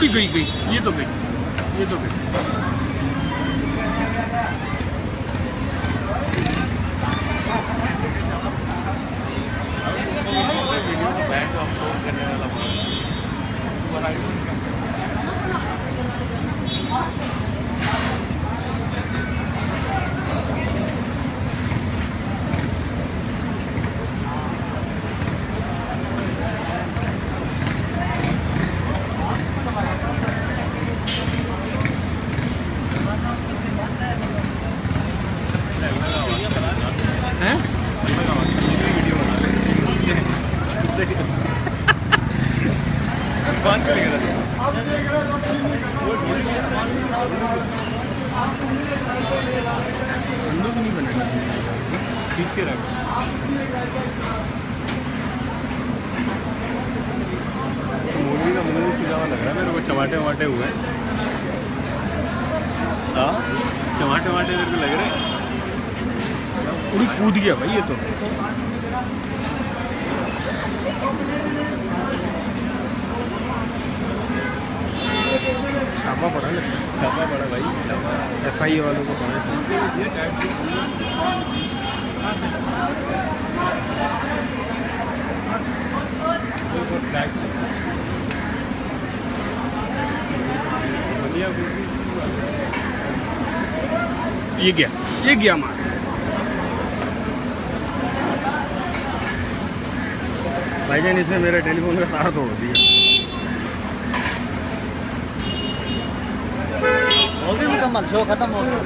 उड़ी गई गई, ये तो गई, ये तो गई। हैं? बात करेगा बंदूक नहीं बना खींच के रख। मुर्गी का मुंह सीधा हुआ लग रहा है मेरे को, चमाटे वमाटे हुए। हाँ चमाटे वमाटे मेरे को लग रहे हैं। उड़ी कूद गया भाई ये तो। छापा पड़ा ना, छापा पड़ा भाई, FI वालों को पड़ा। ये गया मार। भाईजान इसने मेरे टेलीफोन का तार तोड़ दिया। हो गई मुकम्मल, शो खत्म हो गया।